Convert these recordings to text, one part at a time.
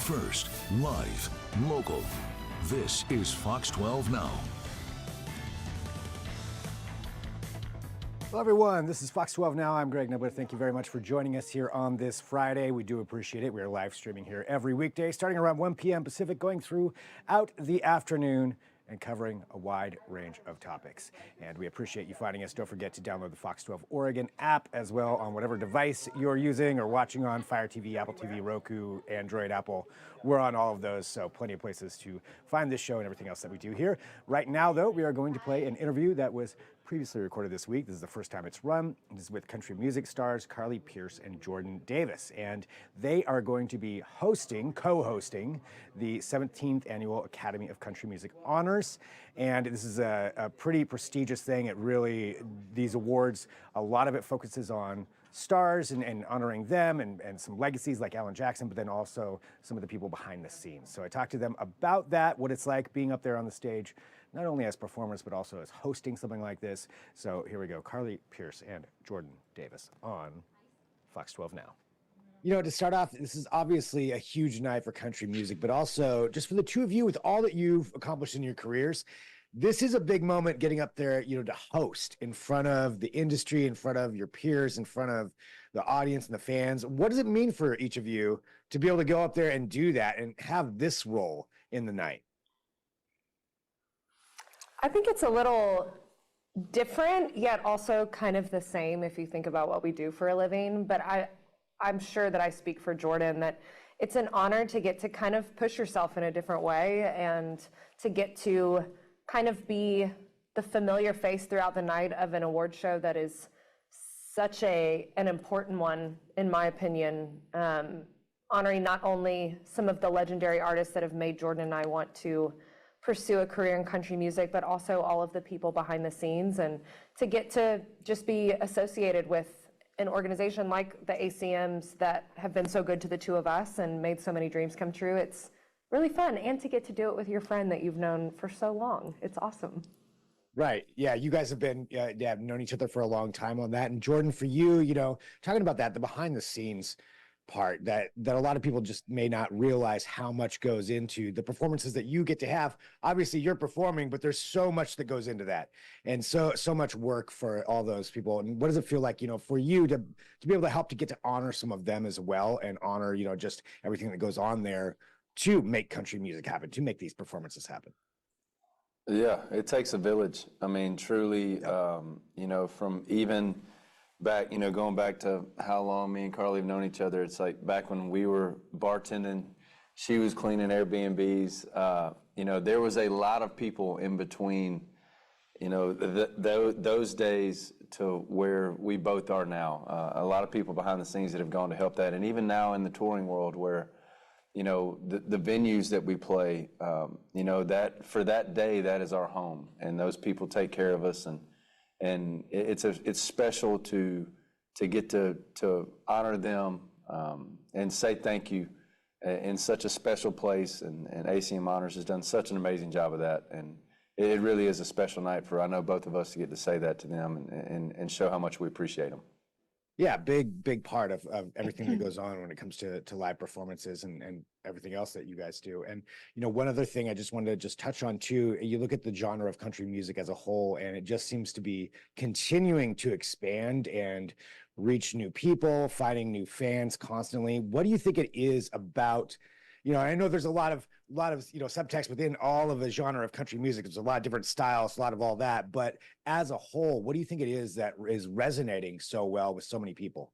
First, live, local. This is Fox 12 Now. Hello, everyone. This is Fox 12 Now. I'm Greg Nubler. Thank you very much for joining us here on this Friday. We do appreciate it. We are live streaming here every weekday, starting around 1 p.m. Pacific, going throughout the afternoon and covering a wide range of topics. And we appreciate you finding us. Don't forget to download the Fox 12 Oregon app as well on whatever device you're using or watching on: Fire TV, Apple TV, Roku, Android, Apple. We're on all of those, so plenty of places to find this show and everything else that we do here. Right now, though, we are going to play an interview that was previously recorded this week. This is the first time it's run. This is with country music stars Carly Pearce and Jordan Davis. And they are going to be co-hosting the 17th Annual Academy of Country Music Honors. And this is a pretty prestigious thing. It really, these awards, a lot of it focuses on stars and honoring them and some legacies like Alan Jackson, but then also some of the people behind the scenes. So I talked to them about that, what it's like being up there on the stage, not only as performers, but also as hosting something like this. So here we go, Carly Pearce and Jordan Davis on Fox 12 Now. You know, to start off, this is obviously a huge night for country music, but also just for the two of you, with all that you've accomplished in your careers, this is a big moment getting up there, you know, to host in front of the industry, in front of your peers, in front of the audience and the fans. What does it mean for each of you to be able to go up there and do that and have this role in the night? I think it's a little different, yet also kind of the same if you think about what we do for a living. But I'm sure that I speak for Jordan that it's an honor to get to kind of push yourself in a different way and to get to kind of be the familiar face throughout the night of an award show that is such an important one, in my opinion, honoring not only some of the legendary artists that have made Jordan and I want to pursue a career in country music, but also all of the people behind the scenes, and to get to just be associated with an organization like the ACMs that have been so good to the two of us and made so many dreams come true. It's really fun, and to get to do it with your friend that you've known for so long. It's awesome. Right. Yeah. You guys have been, have known each other for a long time on that. And Jordan, for you, you know, talking about that, the behind the scenes part that a lot of people just may not realize how much goes into the performances that you get to have. Obviously you're performing, but there's so much that goes into that, and so much work for all those people. And what does it feel like, you know, for you to be able to help to get to honor some of them as well, and honor, you know, just everything that goes on there to make country music happen, to make these performances happen? Yeah, it takes a village. I mean, truly, you know, from even back, you know, going back to how long me and Carly have known each other, it's like back when we were bartending, she was cleaning Airbnbs. You know, there was a lot of people in between, you know, those days to where we both are now. A lot of people behind the scenes that have gone to help that. And even now in the touring world where, you know, the venues that we play, you know, that for that day, that is our home. And those people take care of us. And it's special to get to honor them and say thank you in such a special place. And ACM Honors has done such an amazing job of that. And it really is a special night for, I know, both of us to get to say that to them and show how much we appreciate them. Yeah, big part of everything that goes on when it comes to live performances and everything else that you guys do. And, you know, one other thing I just wanted to just touch on too, you look at the genre of country music as a whole, and it just seems to be continuing to expand and reach new people, finding new fans constantly. What do you think it is about? You know, I know there's a lot of, you know, subtext within all of the genre of country music. There's a lot of different styles, a lot of all that. But as a whole, what do you think it is that is resonating so well with so many people?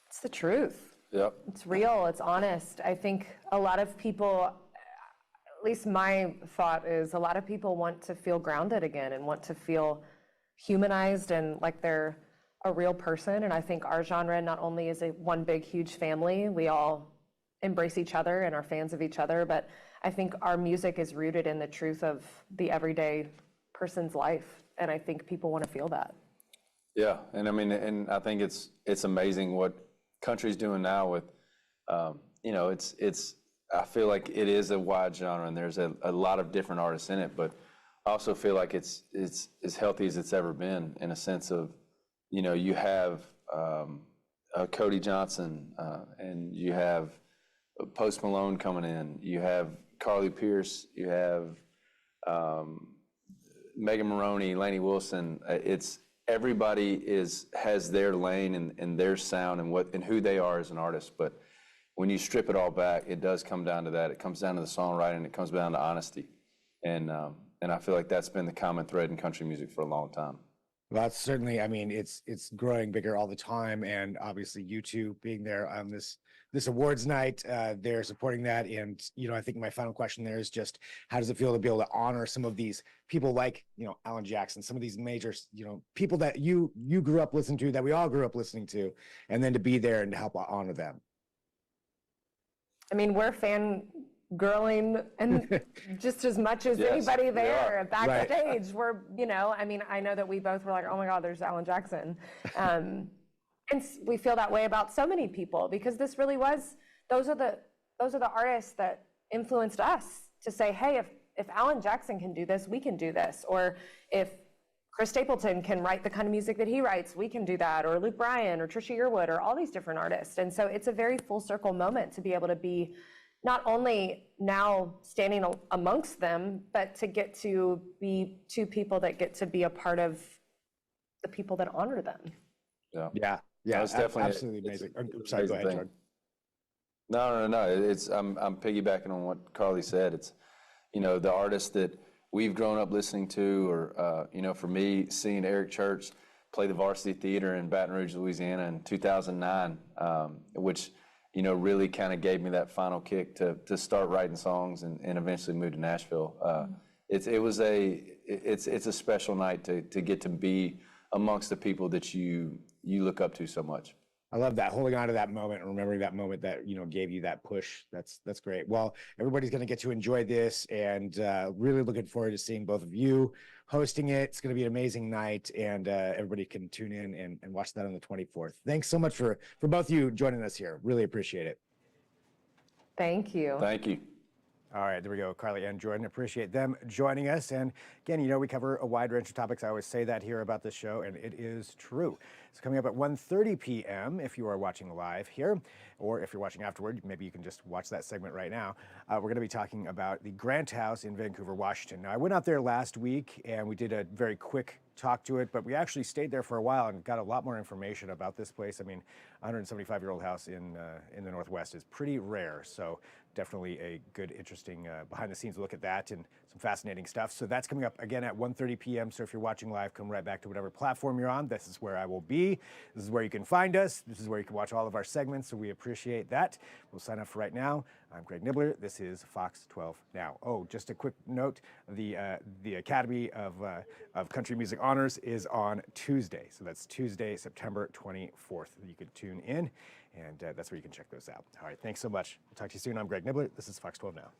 It's the truth. Yep. It's real. It's honest. I think a lot of people, at least my thought is, a lot of people want to feel grounded again and want to feel humanized and like they're a real person. And I think our genre not only is one big, huge family, we all embrace each other and are fans of each other, but I think our music is rooted in the truth of the everyday person's life. And I think people want to feel that. Yeah, and I mean, and I think it's amazing what country's doing now with, you know, it's I feel like it is a wide genre and there's a lot of different artists in it, but I also feel like it's as healthy as it's ever been in a sense of, you know, you have Cody Johnson and you have Post Malone coming in. You have Carly Pearce. You have Megan Moroney, Lainey Wilson. It's everybody has their lane and their sound and who they are as an artist. But when you strip it all back, it does come down to that. It comes down to the songwriting. It comes down to honesty, and I feel like that's been the common thread in country music for a long time. Well, that's certainly, I mean, it's growing bigger all the time, and obviously you two being there on this awards night, they're supporting that. And I think my final question there is just, how does it feel to be able to honor some of these people like Alan Jackson, some of these major people that you grew up listening to, that we all grew up listening to, and then to be there and to help honor them? I mean, we're fangirling and just as much as anybody there backstage. We're, I mean, I know that we both were like, oh my God, there's Alan Jackson. And we feel that way about so many people, because this really was, those are the artists that influenced us to say, hey, if Alan Jackson can do this, we can do this. Or if Chris Stapleton can write the kind of music that he writes, we can do that. Or Luke Bryan or Trisha Yearwood or all these different artists. And so it's a very full circle moment to be able to be not only now standing amongst them, but to get to be two people that get to be a part of the people that honor them. Yeah. It's definitely absolutely amazing. I'm sorry, go ahead, Jordan. No. I'm piggybacking on what Carly said. It's, the artists that we've grown up listening to, or, for me, seeing Eric Church play the Varsity Theater in Baton Rouge, Louisiana in 2009, which, really kind of gave me that final kick to start writing songs and eventually move to Nashville. It's a special night to get to be amongst the people that you look up to so much. I love that, holding on to that moment and remembering that moment that gave you that push. That's great. Well, everybody's going to get to enjoy this, and really looking forward to seeing both of you hosting it. It's going to be an amazing night, and everybody can tune in and watch that on the 24th. Thanks so much for both of you joining us here. Really appreciate it. Thank you. Thank you. All right, there we go. Carly and Jordan, appreciate them joining us. And again, we cover a wide range of topics. I always say that here about this show, and it is true. It's coming up at 1:30 p.m. if you are watching live here, or if you're watching afterward, maybe you can just watch that segment right now. We're going to be talking about the Grant House in Vancouver, Washington. Now, I went out there last week, and we did a very quick talk to it, but we actually stayed there for a while and got a lot more information about this place. I mean, a 175-year-old house in the Northwest is pretty rare, so definitely a good, interesting behind-the-scenes look at that and some fascinating stuff. So that's coming up again at 1:30 p.m. So if you're watching live, come right back to whatever platform you're on. This is where I will be. This is where you can find us. This is where you can watch all of our segments, so we appreciate that. We'll sign off for right now. I'm Greg Nibbler. This is Fox 12 Now. Oh, just a quick note, the Academy of Country Music Honors is on Tuesday. So that's Tuesday, September 24th. You can tune in, and that's where you can check those out. All right, thanks so much. We'll talk to you soon. I'm Greg Nibbler. This is Fox 12 Now.